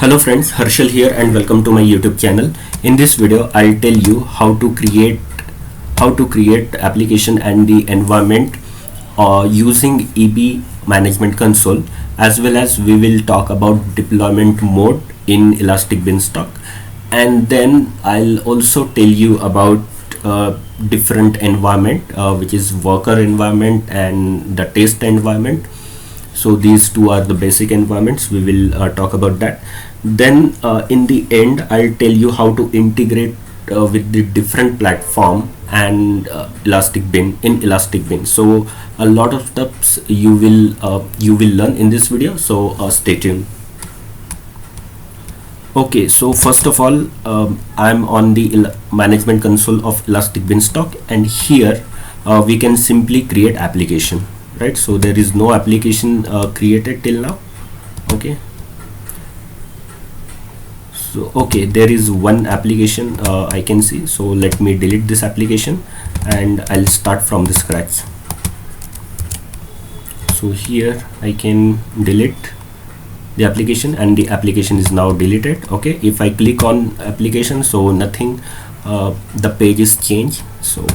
Hello friends, Harshal here and welcome to my YouTube channel. In this video, I'll tell you how to create application and the environment using EB Management Console, as well as we will talk about deployment mode in Elastic Beanstalk, and then I'll also tell you about different environment, which is worker environment and the test environment. So these two are the basic environments. We will talk about that. Then in the end, I'll tell you how to integrate with the different platform and Elastic Bean. So a lot of steps you will learn in this video. So stay tuned. Okay, so first of all, I'm on the management console of Elastic Beanstalk, and here we can simply create application. Right, so there is no application created till now. Okay, so there is one application I can see. So let me delete this application and I'll start from the scratch. So here I can delete the application and the application is now deleted. Okay, if I click on application, so nothing, the page is changed. So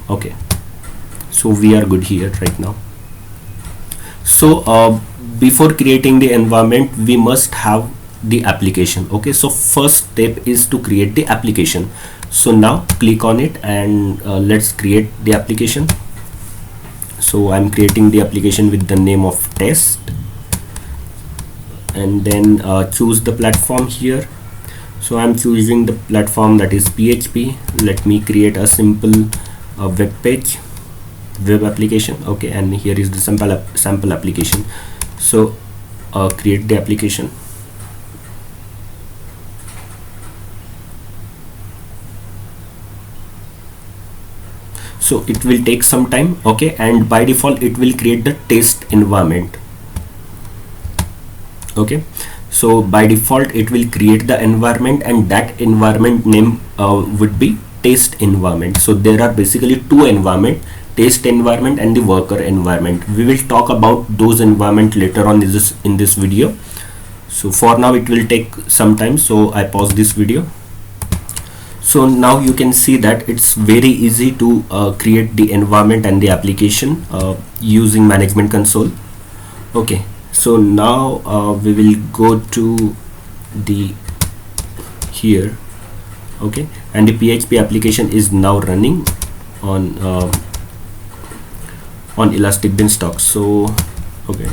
okay, so we are good here right now. So before creating the environment, we must have the application. Okay, so first step is to create the application. So now click on it and let's create the application. So I'm creating the application with the name of test, and then choose the platform here. So I'm choosing the platform that is PHP. Let me create a simple web application. Okay, and here is the sample application. So create the application. So it will take some time. Okay, and by default it will create the test environment. Okay, so by default it will create the environment, and that environment name would be test environment. So there are basically two environment, test environment and the worker environment. We will talk about those environment later on in this video. So for now it will take some time, so I pause this video. So now you can see that it's very easy to create the environment and the application using management console. Okay, so now we will go to the here. Okay, and the PHP application is now running on Elastic Beanstalk. So okay,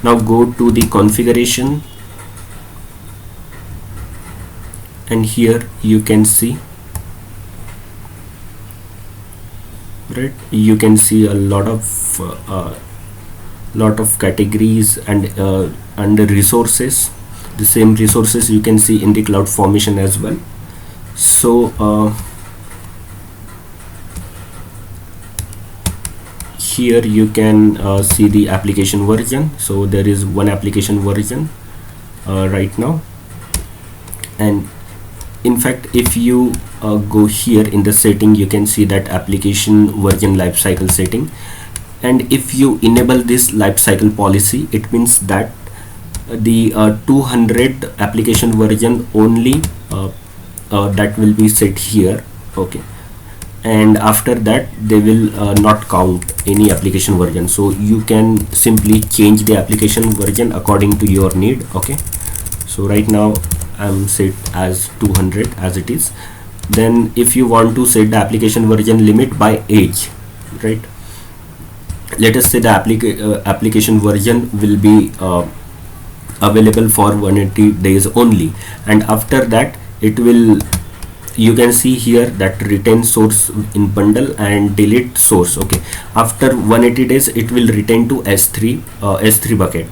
now go to the configuration, and here you can see, right, you can see a lot of categories and under resources. The same resources you can see in the CloudFormation as well. So here you can see the application version. So there is one application version right now, and in fact if you go here in the setting, you can see that application version lifecycle setting, and if you enable this lifecycle policy, it means that the 200 application version only that will be set here. Okay, and after that they will not count any application version. So you can simply change the application version according to your need. Okay, so right now I'm set as 200 as it is. Then if you want to set the application version limit by age, right, let us say the application version will be available for 180 days only, and after that it will, you can see here that retain source in bundle and delete source. Okay, after 180 days it will retain to S3 bucket,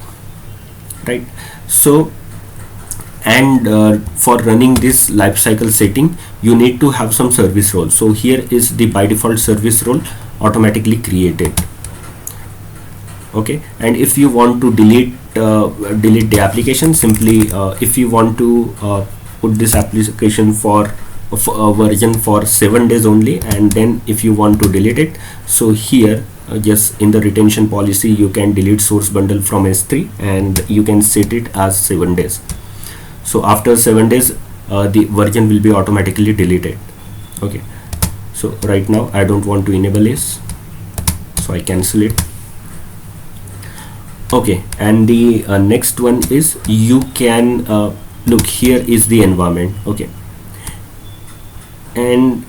right? So and for running this lifecycle setting, you need to have some service role. So here is the by default service role automatically created. Okay, and if you want to delete the application, simply if you want to put this application for version for 7 days only, and then if you want to delete it, so here just in the retention policy you can delete source bundle from S3 and you can set it as 7 days. So after 7 days the version will be automatically deleted. Okay, so right now I don't want to enable this, so I cancel it. Okay, and the next one is you can look, here is the environment. Okay, and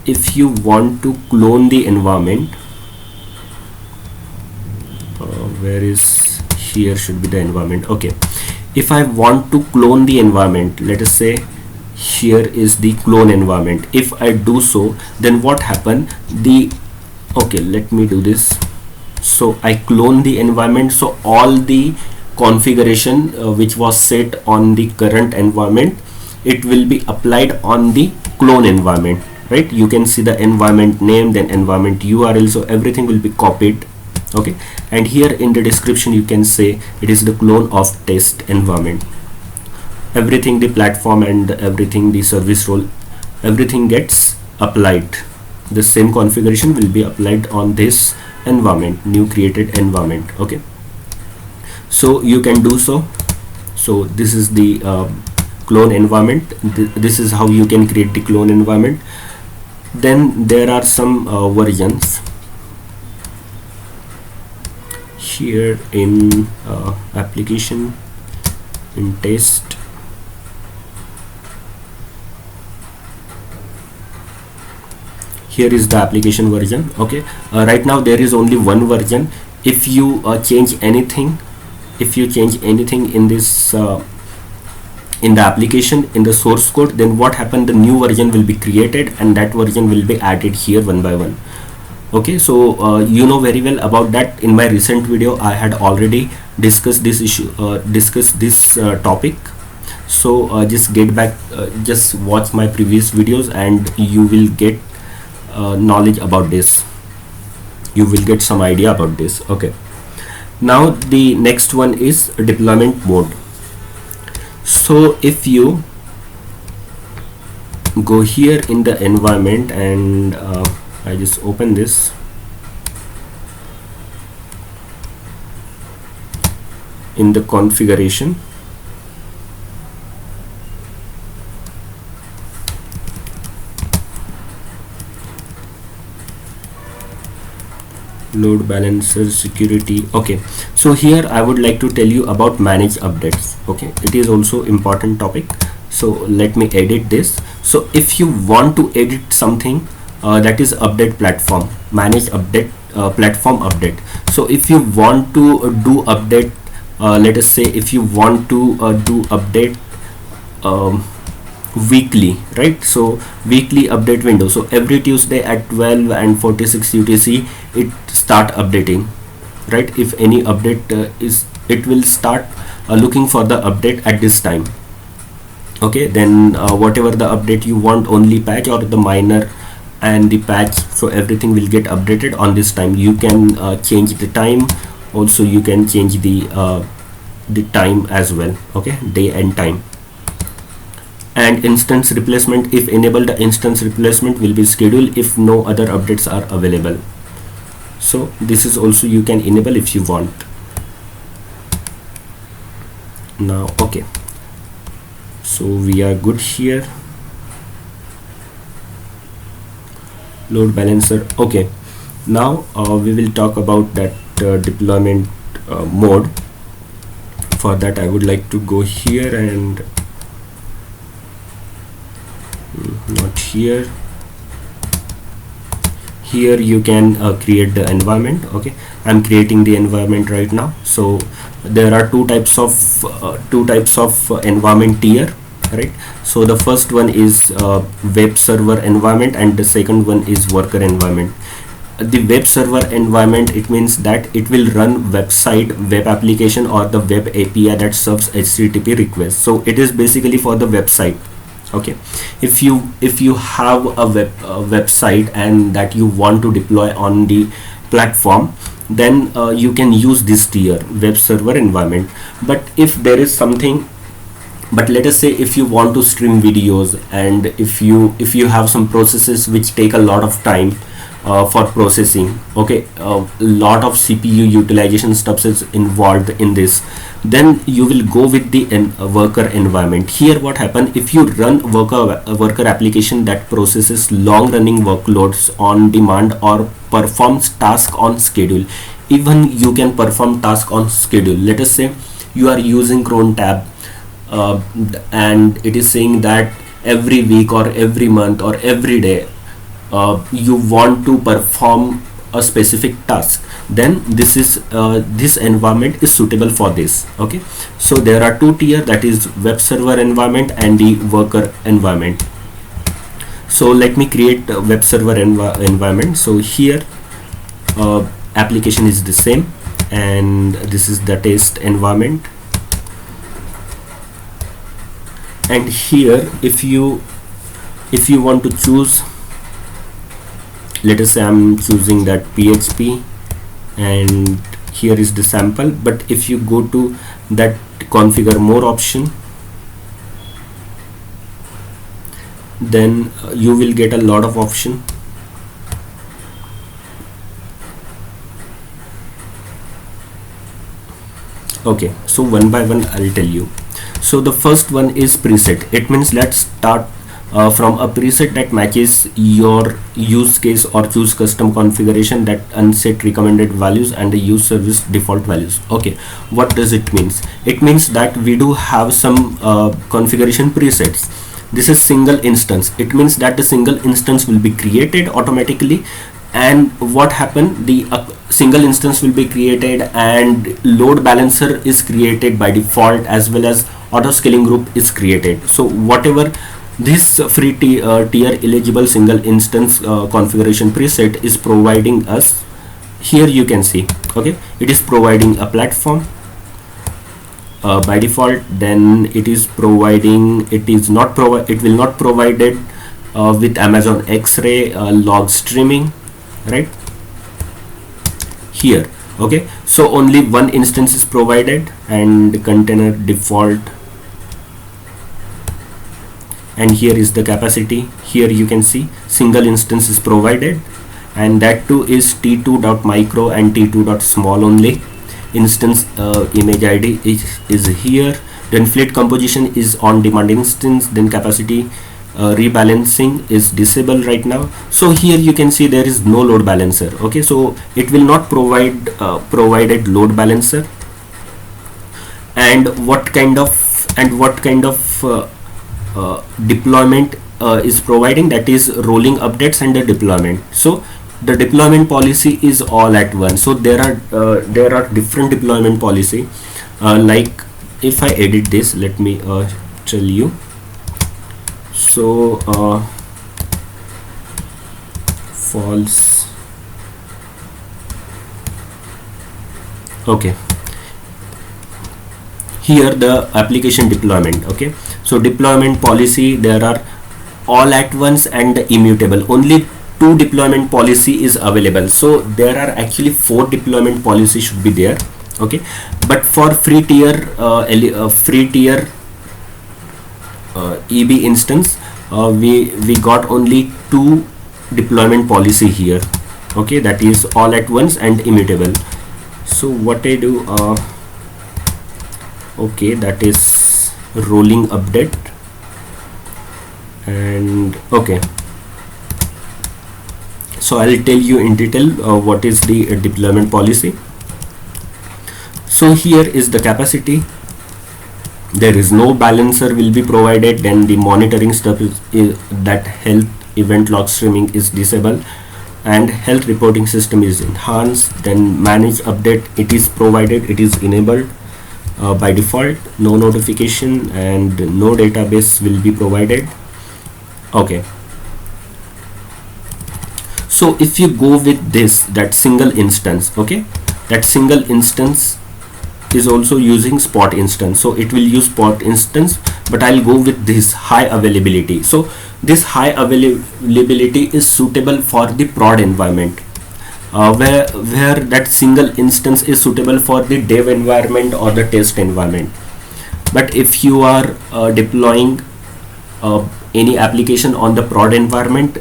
if you want to clone the environment, where is, here should be the environment. Okay, if I want to clone the environment, let us say here is the clone environment. If I do so, then what happen, okay, let me do this. So I clone the environment, so all the configuration which was set on the current environment, it will be applied on the clone environment, right? You can see the environment name, then environment URL, so everything will be copied. Okay, and here in the description you can say it is the clone of test environment. Everything, the platform and everything, the service role, everything gets applied. The same configuration will be applied on this environment, new created environment. Okay, so you can do so. So this is the clone environment. This is how you can create the clone environment. Then there are some versions here in application, in test. Here is the application version. Okay, right now there is only one version. If you change anything, in this in the application, in the source code, then what happened, the new version will be created and that version will be added here one by one. Okay, so you know very well about that. In my recent video I had already discussed this issue, topic. So just get back, just watch my previous videos and you will get knowledge about this. You will get some idea about this. Okay, now the next one is deployment mode. So if you go here in the environment and I just open this, in the configuration, load balancer, security. Okay, so here I would like to tell you about manage updates. Okay, it is also important topic, so let me edit this. So if you want to edit something, that is update platform, manage update, platform update. So if you want to do update, let us say if you want to do update weekly, right? So weekly update window, so every Tuesday at 12 and 46 UTC it start updating, right? If any update it will start looking for the update at this time. Okay, then whatever the update you want, only patch or the minor and the patch, so everything will get updated on this time. You can change the time, also you can change the time as well. Okay, day and time. And instance replacement, if enabled, the instance replacement will be scheduled if no other updates are available. So this is also you can enable if you want. Now okay, so we are good here. Load balancer. Okay, now we will talk about that deployment mode. For that I would like to go here and not here. Here you can create the environment. Okay, I'm creating the environment right now. So there are two types of environment tier, right? So the first one is web server environment and the second one is worker environment. The web server environment, it means that it will run website, web application or the web API that serves HTTP requests. So it is basically for the website. Okay, if you have a website and that you want to deploy on the platform, then you can use this tier, web server environment. But if there is something, but let us say if you want to stream videos and if you have some processes which take a lot of time for processing, okay, a lot of CPU utilization stuff is involved in this, then you will go with the worker environment. Here what happen, if you run worker application that processes long running workloads on demand or performs task on schedule. Even you can perform task on schedule. Let us say you are using cron tab, and it is saying that every week or every month or every day you want to perform a specific task, then this environment is suitable for this. Okay, so there are two tier, that is web server environment and the worker environment. So let me create a web server environment. So here application is the same, and this is the test environment. And here if you want to choose, let us say I'm choosing that PHP, and here is the sample. But if you go to that configure more option, then you will get a lot of option. Okay, so one by one I'll tell you. So the first one is preset. It means let's start from a preset that matches your use case, or choose custom configuration that unset recommended values and the use service default values. Okay, what does it means? It means that we do have some configuration presets. This is single instance. It means that the single instance will be created automatically. And what happened, the single instance will be created, and load balancer is created by default, as well as auto scaling group is created. So whatever this free tier eligible single instance configuration preset is providing us, here you can see, okay, it is providing a platform by default. Then it is providing, it will not provided with Amazon X-ray log streaming, right here. Okay, so only one instance is provided, and container default, and here is the capacity. Here you can see single instance is provided, and that too is t2.micro and t2.small only. Instance image ID is here. Then fleet composition is on demand instance. Then capacity rebalancing is disabled right now. So here you can see there is no load balancer. Okay, so it will not provide provided load balancer. And what kind of deployment is providing, that is rolling updates and the deployment. So the deployment policy is all at once. So there are different deployment policy, like if I edit this, let me tell you. So false. Okay, here the application deployment. Okay, so deployment policy, there are all at once and immutable. Only 2 deployment policy is available. So there are actually 4 deployment policy should be there. Okay, but for free tier EB instance, we got only 2 deployment policy here. Okay, that is all at once and immutable. So what I do, okay, that is rolling update. And okay, so I'll tell you in detail what is the deployment policy. So here is the capacity. There is no balancer will be provided. Then the monitoring stuff is that health event log streaming is disabled, and health reporting system is enhanced. Then manage update, it is provided, it is enabled by default. No notification and no database will be provided. Okay, so if you go with this, that single instance, okay, that single instance is also using spot instance, so it will use spot instance, but I'll go with this high availability. So this high availability is suitable for the prod environment, where that single instance is suitable for the dev environment or the test environment. But if you are deploying any application on the prod environment,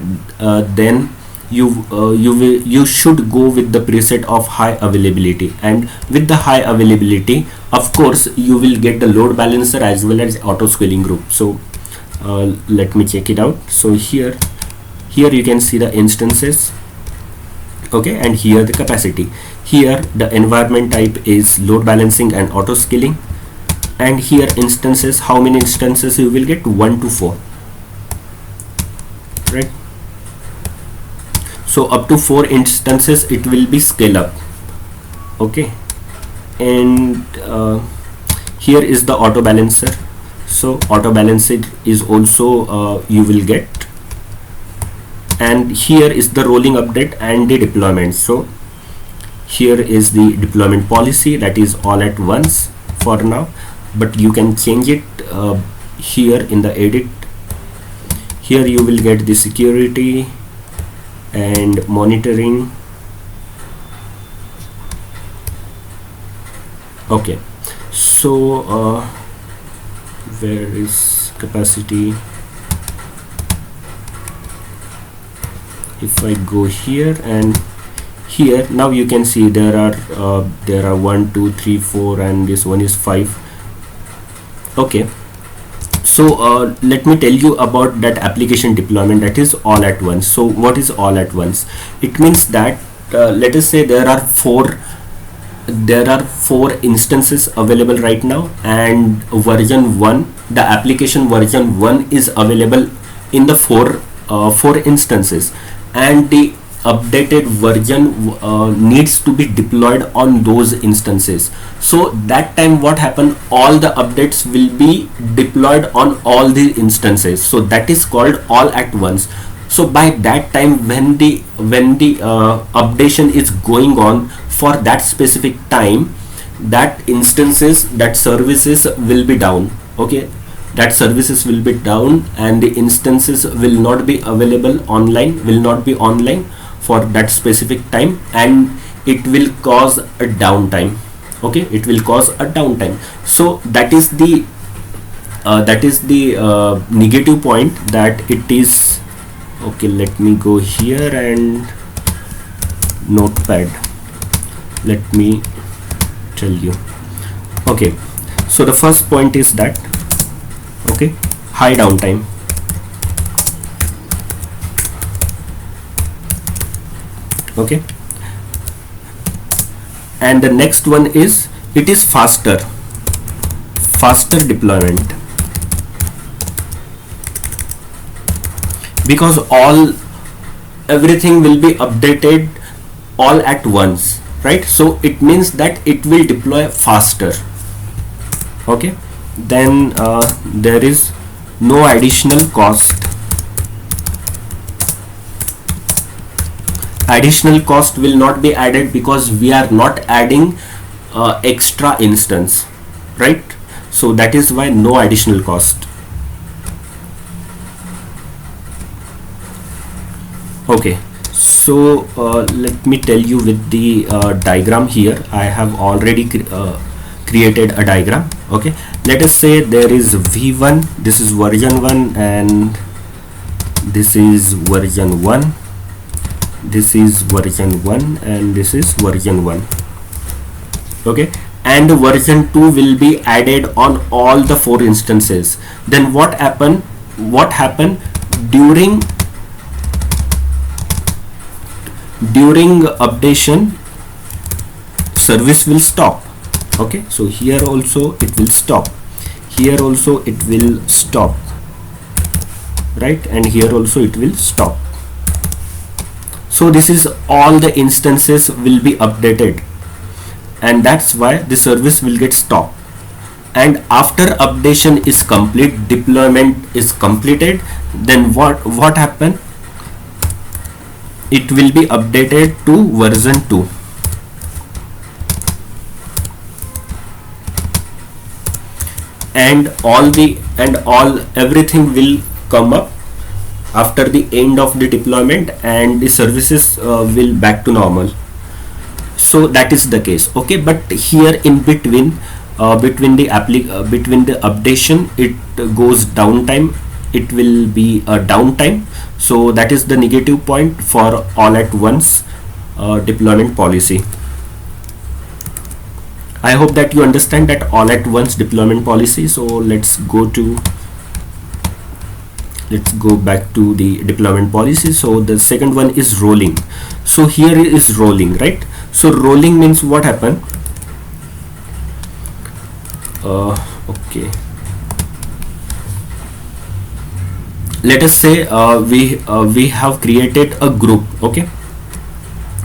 then you should go with the preset of high availability, and with the high availability, of course, you will get the load balancer as well as auto scaling group. So let me check it out. So here you can see the instances, okay, and here the capacity. Here the environment type is load balancing and auto scaling, and here instances, how many instances you will get, 1 to 4, right? So up to 4 instances it will be scale up, okay. And here is the auto balancer. So auto balancer is also you will get, and here is the rolling update and the deployment. So here is the deployment policy, that is all at once for now, but you can change it here in the edit. Here you will get the security and monitoring, okay. So where is capacity? If I go here and here, now you can see there are 1 2 3 4 and this one is 5, okay. So let me tell you about that application deployment, that is all at once. So what is all at once? It means that let us say there are four instances available right now, and version 1, the application version 1 is available in the four instances, and the updated version needs to be deployed on those instances. So that time what happen, all the updates will be deployed on all the instances, so that is called all at once. So by that time, when the updation is going on for that specific time, that instances, that services will be down, okay. That services will be down, and the instances will not be available online, will not be online for that specific time, and it will cause a downtime, okay. It will cause a downtime. So that is the negative point, that it is, okay. Let me go here and notepad, let me tell you, okay. So the first point is that, okay, high downtime, okay. And the next one is, it is faster deployment, because everything will be updated all at once, right? So it means that it will deploy faster, okay. Then there is no additional cost. Additional cost will not be added because we are not adding extra instance, right? So that is why no additional cost, okay. So let me tell you with the diagram here. I have already created a diagram, okay. Let us say there is v1, this is version 1, and this is version 1, this is version 1, and this is version 1, okay. And version 2 will be added on all the 4 instances. Then what happened during updation, service will stop, okay. So here also it will stop, here also it will stop, right, and here also it will stop. So this is all the instances will be updated, and that's why the service will get stopped. And after updation is complete, deployment is completed, then what happened? It will be updated to version 2. And everything will come up after the end of the deployment, and the services will back to normal. So that is the case, okay. But here in between the updation, it goes downtime. it will be a downtime. So that is the negative point for all at once deployment policy. I hope that you understand that all at once deployment policy. So let's go back to the deployment policy. So the second one is rolling. So here is rolling, right? So rolling means what happened? Okay, let us say we have created a group, okay,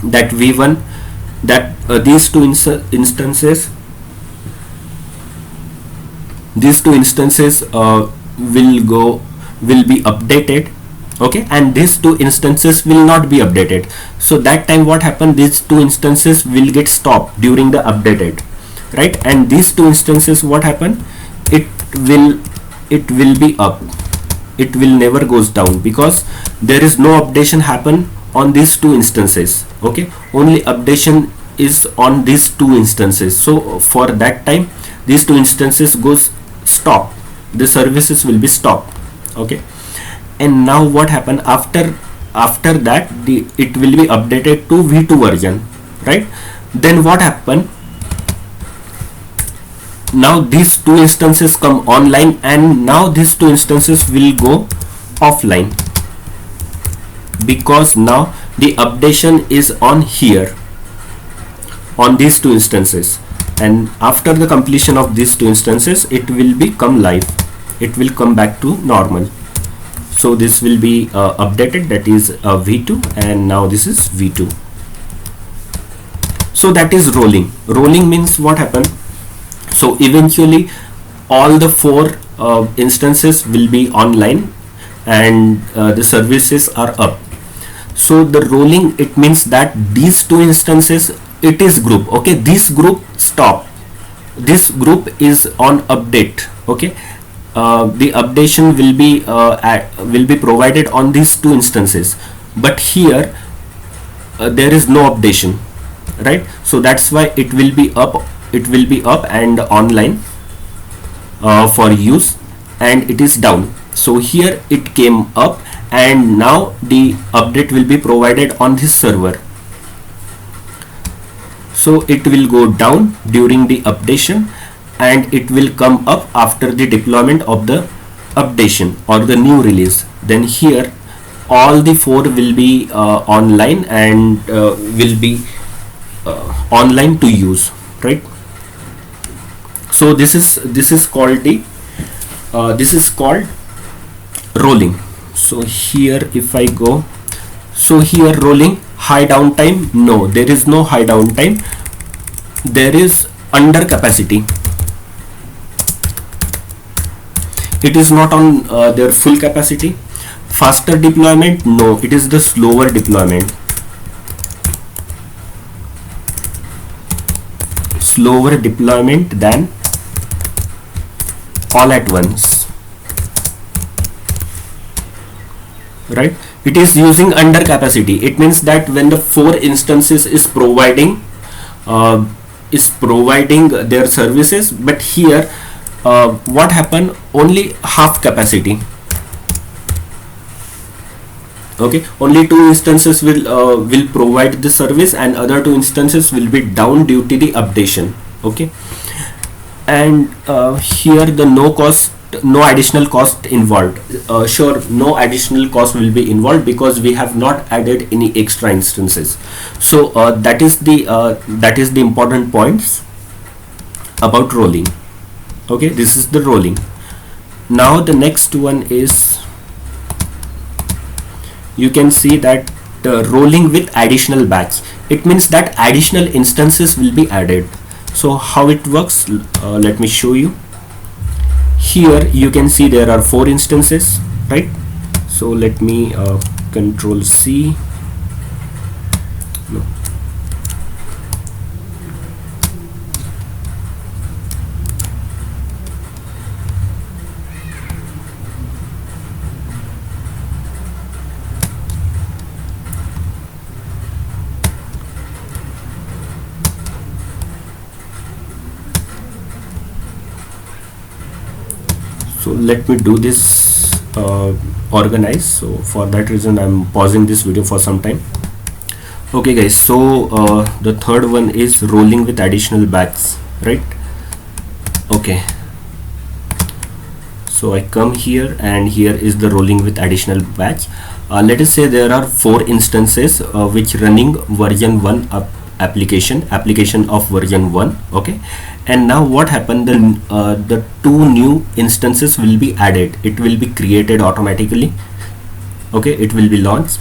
that v1, that these two instances will be updated, okay, and these two instances will not be updated. So that time what happened, these two instances will get stopped during the updated, right? And these two instances, what happened, it will be up, it will never goes down, because there is no updation happen on these two instances, okay, only updation is on these two instances. So for that time these two instances goes stop, the services will be stopped, okay. And now what happened, after that it will be updated to v2 version, right? Then what happened, now these two instances come online, and now these two instances will go offline, because now the updation is on here on these two instances, and after the completion of these two instances it will become live, it will come back to normal. So this will be updated, that is v2, and now this is v2. So that is rolling. Rolling means what happened, so eventually all the four instances will be online, and the services are up. So the rolling, it means that these two instances, it is group, okay, this group stop, this group is on update, okay. The updation will be provided on these two instances, but here there is no updation, right? So that's why it will be up and online for use, and it is down. So here it came up, and now the update will be provided on this server. So it will go down during the updation, and it will come up after the deployment of the updation or the new release. Then here all the four will be online and will be online to use, right? So this is called rolling. So here if I go, so here rolling, high downtime, no, there is no high downtime, there is under capacity, it is not on their full capacity. Faster deployment, no, it is the slower deployment, than all at once, right? It is using under capacity. It means that when the four instances is providing their services, but here what happened, only half capacity, okay, only two instances will provide the service, and other two instances will be down due to the updation, okay. And here the no additional cost involved, sure, no additional cost will be involved because we have not added any extra instances. So that is the important points about rolling, okay. This is the rolling. Now the next one is, you can see that rolling with additional batch. It means that additional instances will be added. So how it works, let me show you. Here you can see there are 4 instances, right? So let me control C. No. So let me do this organized. So for that reason I'm pausing this video for some time. Okay guys, so the third one is rolling with additional batch, right? Okay, so I come here and here is the rolling with additional batch. Let us say there are 4 instances which running version 1 application of version 1. Okay, and now what happened, the 2 new instances will be added. It will be created automatically. Okay, it will be launched,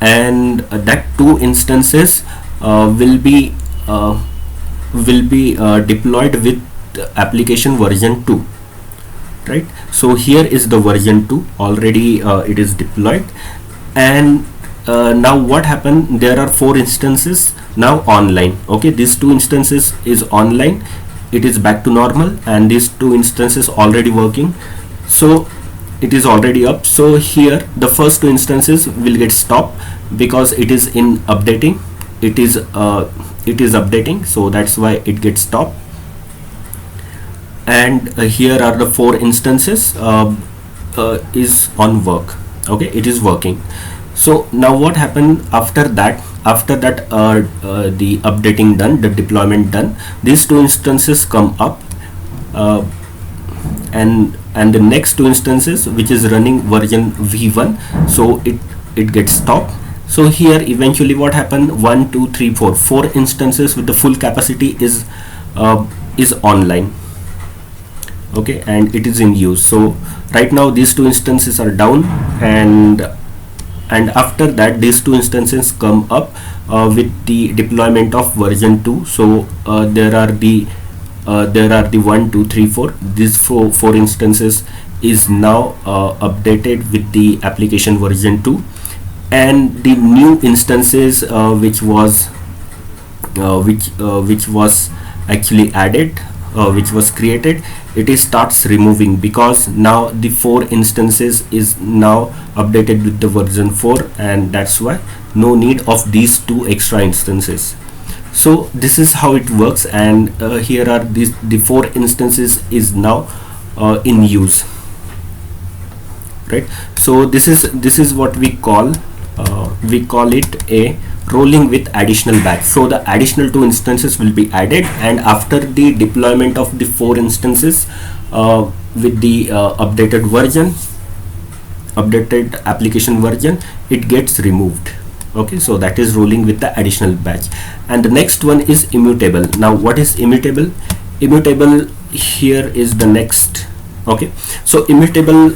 and that 2 instances will be deployed with application version 2, right? So here is the version 2 already, it is deployed. And now what happened, there are 4 instances now online. Okay, these 2 instances is online, it is back to normal, and these 2 instances already working, so it is already up. So here the first 2 instances will get stopped because it is in updating, it is updating, so that's why it gets stopped. And here are the 4 instances is on work. Okay, it is working. So now what happened after that, the updating done, the deployment done, these 2 instances come up, and the next 2 instances which is running version v1, so it gets stopped. So here eventually what happened, 1 2 3 4 instances with the full capacity is online. Okay, and it is in use. So right now these 2 instances are down, and after that these 2 instances come up with the deployment of version 2. So there are the 1 2 3 4, these four instances is now updated with the application version 2, and the new instances which was actually added, which was created, it is starts removing, because now the 4 instances is now updated with the version 4, and that's why no need of these 2 extra instances. So this is how it works, and here are the 4 instances is now in use, right? So this is what we call it a rolling with additional batch. So the additional 2 instances will be added, and after the deployment of the 4 instances with the updated application version, it gets removed. Okay, so that is rolling with the additional batch. And the next one is immutable. Now what is immutable? Immutable here is the next. Okay, so immutable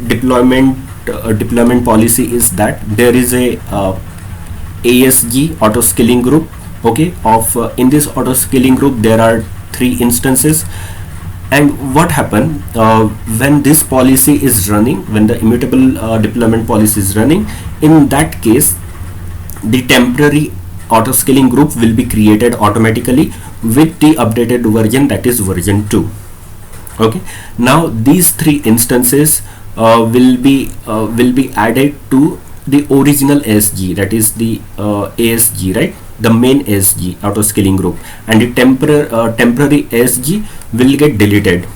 deployment policy is that there is a ASG auto scaling group. Okay, in this auto scaling group there are 3 instances, and what happened when this policy is running, when the immutable deployment policy is running, in that case the temporary auto scaling group will be created automatically with the updated version, that is version 2. Okay, now these 3 instances will be added to the original ASG, that is the ASG, right, the main ASG auto scaling group, and the temporary ASG will get deleted.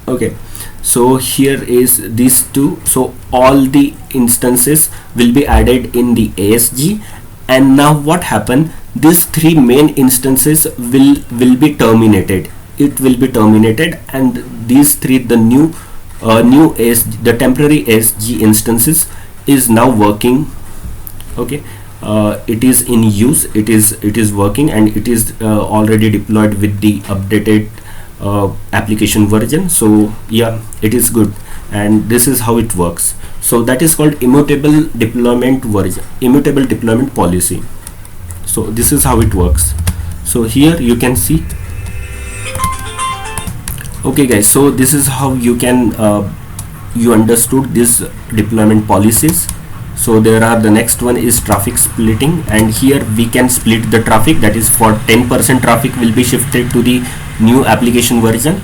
Okay, so here is these 2, so all the instances will be added in the ASG, and now what happened, these 3 main instances will be terminated. It will be terminated, and these 3, the new ASG, the temporary ASG instances is now working. Okay, it is in use, it is working, and it is already deployed with the updated application version. So yeah, it is good, and this is how it works. So that is called immutable deployment version, immutable deployment policy. So this is how it works. So here you can see. Okay guys, so this is how you can you understood this deployment policies. So there are, the next one is traffic splitting, and here we can split the traffic, that is for 10% traffic will be shifted to the new application version,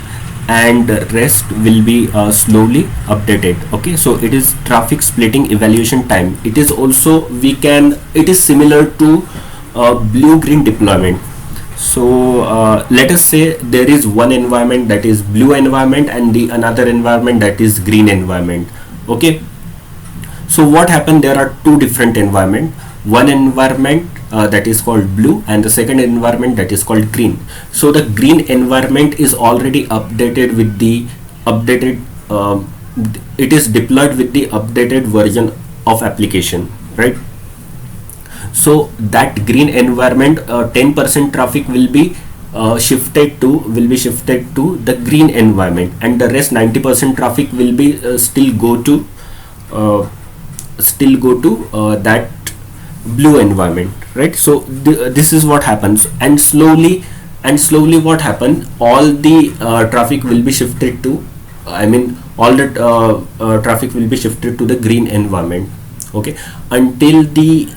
and rest will be slowly updated. Okay, so it is traffic splitting evaluation time. It is also, it is similar to blue green deployment. So let us say there is one environment that is blue environment and the another environment that is green environment. Okay, so what happened, there are two different environment, one environment that is called blue and the second environment that is called green. So the green environment is already updated with the updated it is deployed with the updated version of application, right? So that green environment 10% traffic will be shifted to the green environment, and the rest 90% traffic will be still go to that blue environment, right? So this is what happens, and slowly what happen, all the traffic will be shifted to all the traffic will be shifted to the green environment. Okay, until the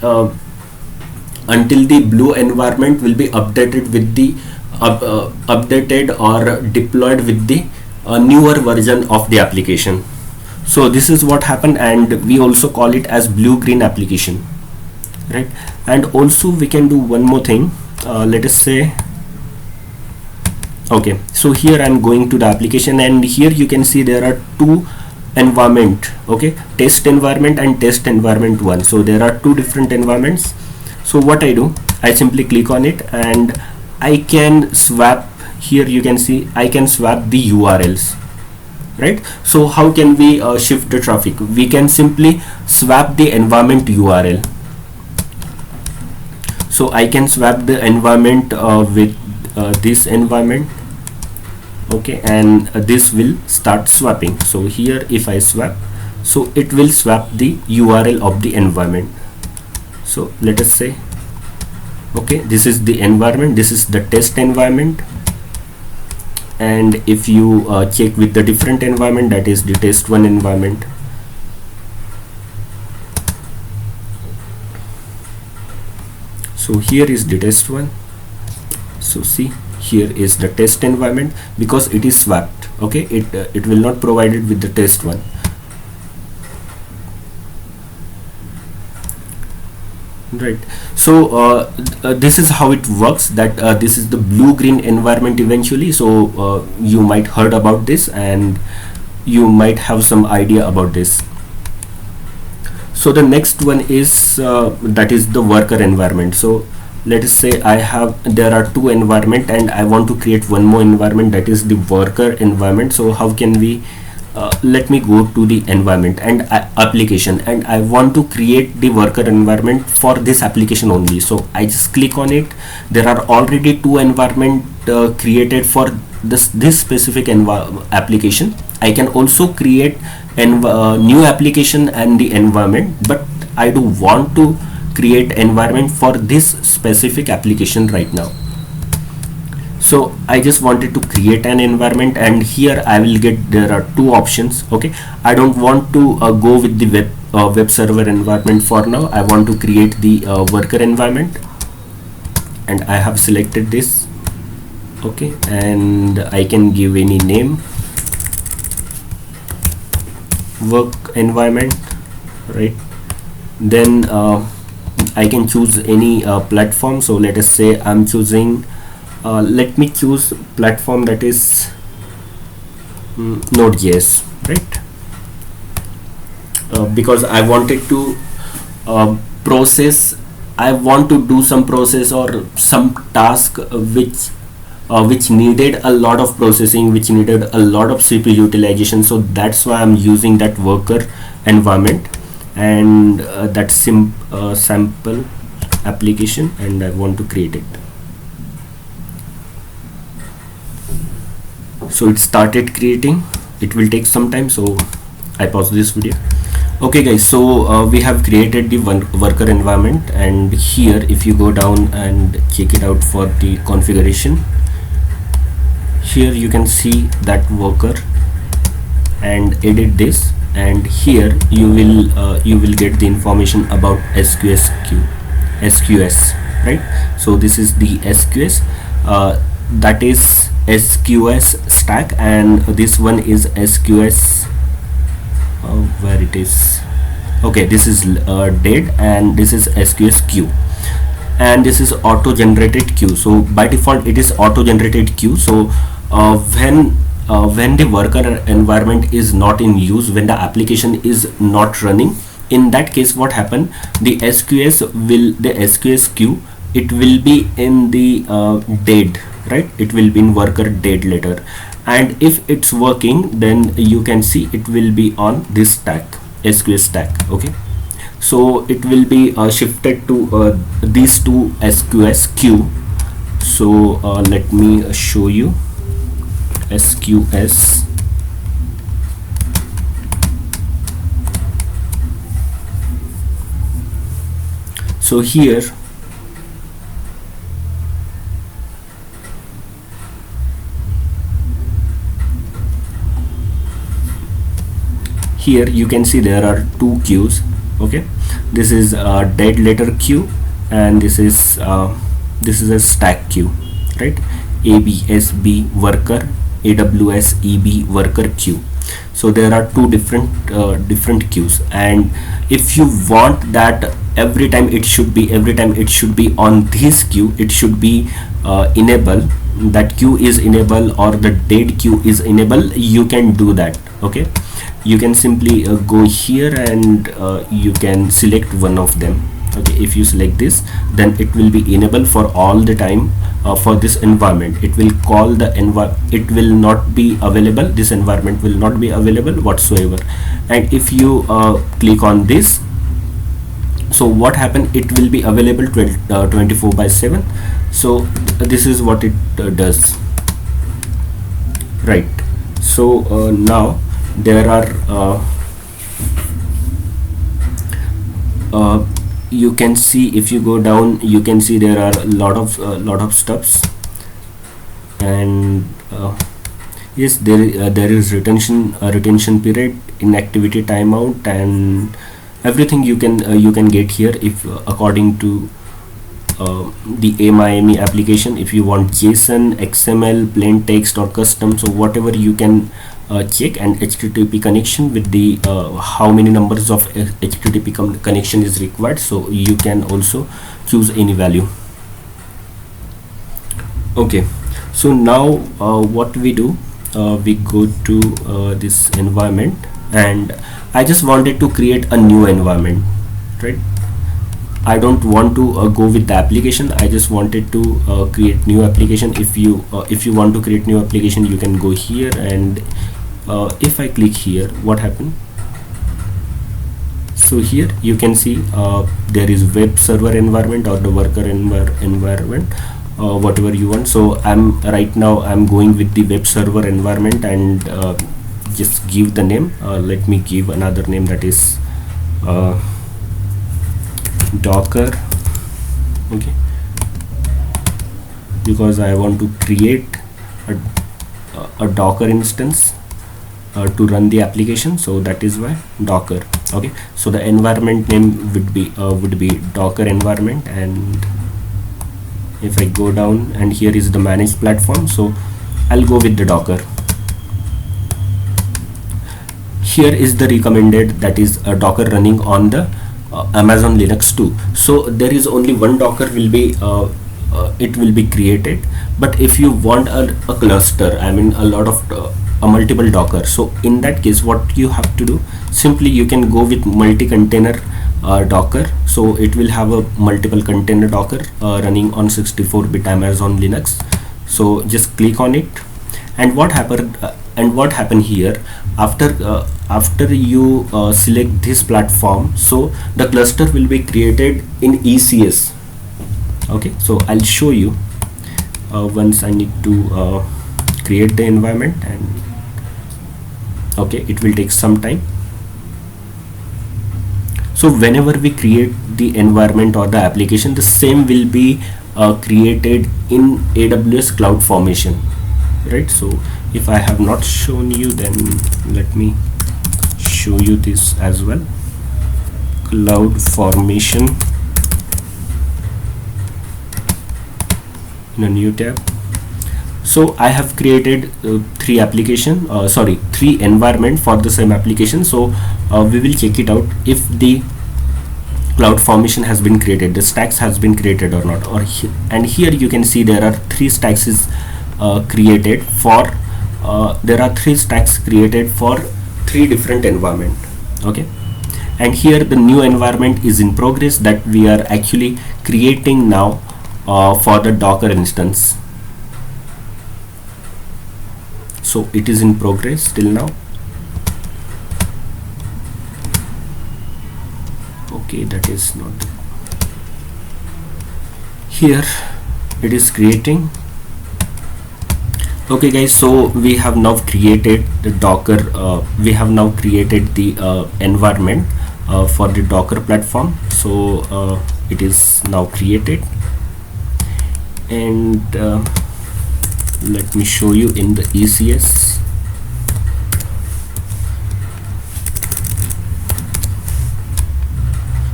blue environment will be updated with the updated or deployed with the newer version of the application. So this is what happened, and we also call it as blue green application, right? And also we can do one more thing. Let us say, okay, so here I'm going to the application, and here you can see there are two environment, okay, test environment and test environment 1. So there are two different environments. So what I do, I simply click on it and I can swap. Here you can see I can swap the URLs, right? So how can we shift the traffic? We can simply swap the environment URL. So I can swap the environment with this environment, okay, and this will start swapping. So here if I swap, so it will swap the URL of the environment. So let us say, okay, this is the environment, this is the test environment, and if you check with the different environment, that is the test 1 environment. So here is the test 1. So see, here is the test environment because it is swapped. Okay, it will not provide it with the test 1. Right. So this is how it works, that this is the blue green environment eventually. So you might heard about this and you might have some idea about this. So the next one is that is the worker environment. So let us say there are two environment and I want to create one more environment, that is the worker environment. So how can we let me go to the environment and application, and I want to create the worker environment for this application only. So I just click on it. There are already two environment created for this specific application. I can also create new application and the environment, but I do want to create environment for this specific application right now. So I just wanted to create an environment, and here I will get, there are two options. Okay, I don't want to go with the web server environment for now. I want to create the worker environment, and I have selected this. Okay, and I can give any name, work environment, right? Then I can choose any platform. So let us say I'm choosing let me choose platform that is Node.js, right? Because I wanted to I want to do some process or some task which needed a lot of processing, which needed a lot of CPU utilization. So that's why I'm using that worker environment, and that sample application, and I want to create it. So it started creating. It will take some time, so I pause this video. Okay guys, so we have created the worker environment, and here if you go down and check it out for the configuration, here you can see that worker and edit this, and here you will get the information about SQS, right? So this is the SQS, that is SQS stack, and this one is SQS where it is. Okay, this is dead, and this is SQS queue. and this is auto generated queue. So by default it is auto generated queue. So when the worker environment is not in use, when the application is not running, in that case what happen, the SQS queue, it will be in the dead, right? It will be in worker dead later. And if it's working, then you can see it will be on this stack, SQS stack. Okay, so it will be shifted to these two SQS queue. So let me show you SQS. So here you can see there are two queues. Okay, this is a dead letter queue, and this is a stack queue, right? ABSB worker, AWS EB worker queue. So there are two different queues, and if you want that every time it should be on this queue, it should be enable, that queue is enable, or the dead queue is enable, you can do that. Okay, you can simply go here and you can select one of them. Okay, if you select this, then it will be enable for all the time for this environment. It will call the it will not be available, this environment will not be available whatsoever. And if you click on this, so what happened, it will be available 24/7. So this is what it does, right? So now there are you can see, if you go down, you can see there are a lot of stuffs. And yes, there is retention period, inactivity timeout, and everything you can get here. If according to the AMIME application, if you want JSON, XML, plain text, or custom, so whatever you can check. And HTTP connection with the how many numbers of HTTP connection is required, so you can also choose any value. Okay, so now what we do, we go to this environment, and I just wanted to create a new environment, right? I don't want to go with the application, I just wanted to create new application. If you want to create new application, you can go here, and if I click here, what happened? So here you can see there is web server environment or the worker environment, whatever you want. So right now I'm going with the web server environment, and just give the name. Let me give another name, that is Docker. Okay, because I want to create a Docker instance to run the application, so that is why Docker. Okay, so the environment name would be Docker environment. And if I go down, and here is the managed platform, so I'll go with the Docker. Here is the recommended, that is a Docker running on the Amazon Linux too. So there is only one Docker will be it will be created. But if you want a cluster, I mean a lot of a multiple Docker, so in that case what you have to do, simply you can go with multi-container Docker. So it will have a multiple container Docker running on 64-bit Amazon Linux. So just click on it, and what happened here, after you select this platform, so the cluster will be created in ECS. Okay, so I'll show you once I need to create the environment. And okay, it will take some time. So whenever we create the environment or the application, the same will be created in AWS Cloud Formation, right? So if I have not shown you, then let me show you this as well. Cloud Formation in a new tab. So I have created three environment for the same application. So we will check it out. If the cloud formation has been created, the stacks has been created or not, and here you can see there are three stacks is created for three different environment. Okay, and here the new environment is in progress that we are actually creating now for the Docker instance. So it is in progress till now. Okay, that is not here, it is creating. Okay guys, so we have now created the Docker, we have now created the environment for the Docker platform. So it is now created, and let me show you in the ECS.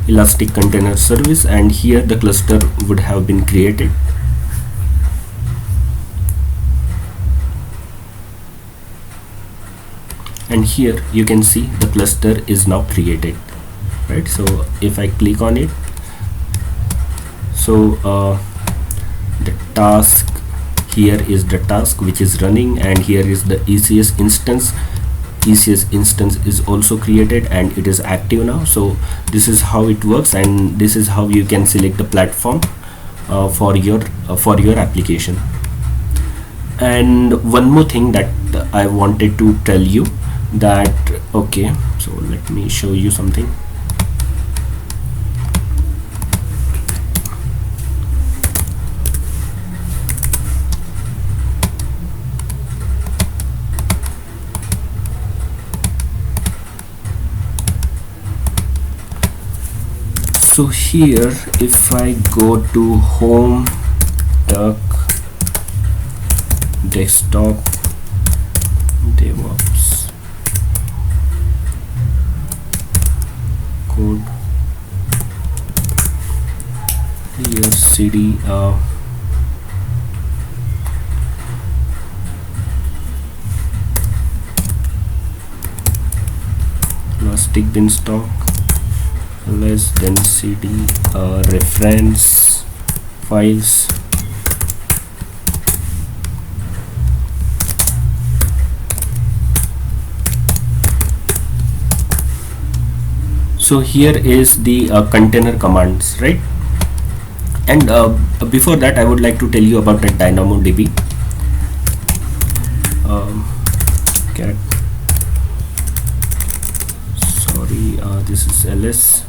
Elastic Container Service, and here the cluster would have been created. And here you can see the cluster is now created, right? So if I click on it, so the task, here is the task which is running, and here is the ECS instance. ECS instance is also created and it is active now. So this is how it works, and this is how you can select the platform for your application. And one more thing that I wanted to tell you, that okay, so let me show you something. So here if I go to home, duck, desktop, DevOps, code, here cd, Elastic Beanstalk, less than cd, reference files, so here is the container commands, right? And before that I would like to tell you about the DynamoDB. Cat, sorry, this is ls.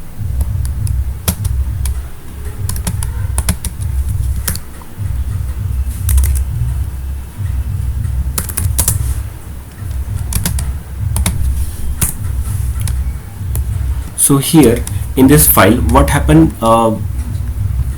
So here in this file, what happened,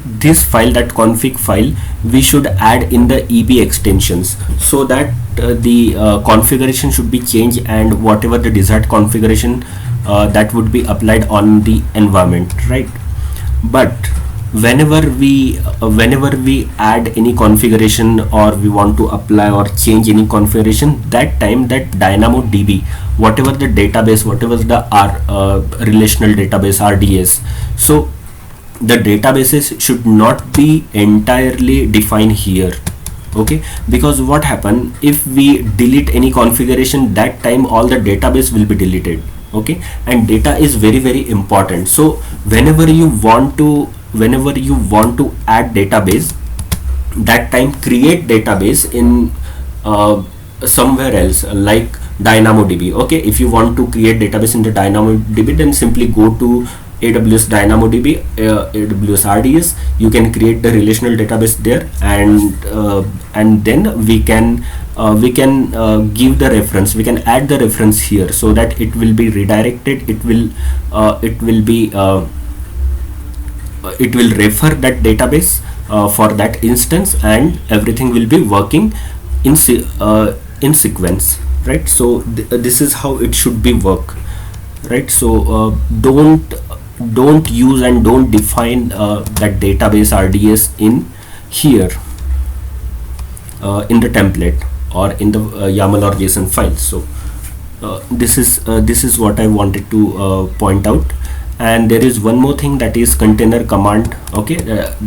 this file, that config file, we should add in the EB extensions, so that the configuration should be changed, and whatever the desired configuration that would be applied on the environment, right? But whenever we add any configuration, or we want to apply or change any configuration, that time that DynamoDB, whatever the database, whatever the relational database, RDS, so the databases should not be entirely defined here. Okay, because what happen, if we delete any configuration, that time all the database will be deleted. Okay, and data is very, very important. So whenever you want to add database, that time create database in somewhere else, like DynamoDB. Okay, if you want to create database in the DynamoDB, then simply go to AWS DynamoDB, AWS RDS. You can create the relational database there, and then we can give the reference, we can add the reference here, so that it will be redirected, it will refer that database for that instance, and everything will be working in sequence, right? So this is how it should be work, right? So don't use and don't define that database RDS in here in the template or in the YAML or JSON file. So this is what I wanted to point out. And there is one more thing, that is container command. Okay,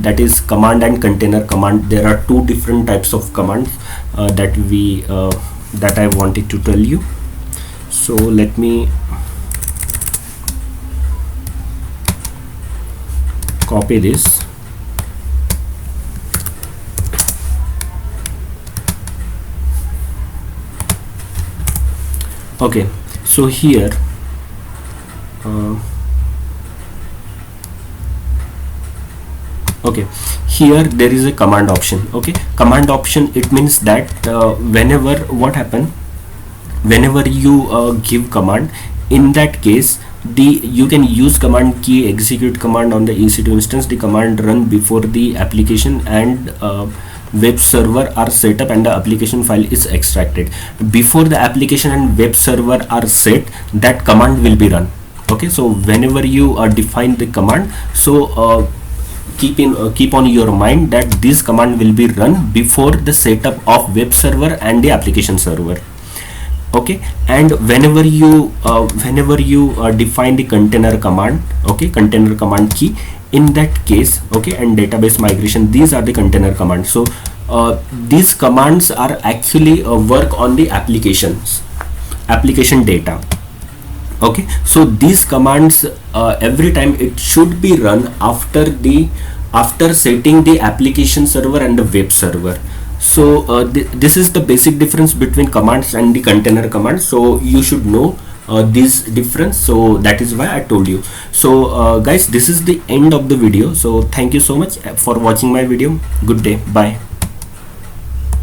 that is command and container command. There are two different types of commands that I wanted to tell you. So let me copy this. Okay, so here okay, here there is a command option. Okay, command option, it means that whenever you give command, in that case you can use command key, execute command on the EC2 instance. The command run before the application and web server are set up and the application file is extracted. Before the application and web server are set, that command will be run. Okay, so whenever you define the command, so keep on your mind that this command will be run before the setup of web server and the application server. Okay, and whenever you define the container command, okay, container command key, in that case, okay, and database migration, these are the container commands. So these commands are actually work on the application data. Okay, so these commands every time it should be run after setting the application server and the web server. So this is the basic difference between commands and the container commands. So you should know this difference. So that is why I told you. So guys, this is the end of the video. So thank you so much for watching my video. Good day. Bye.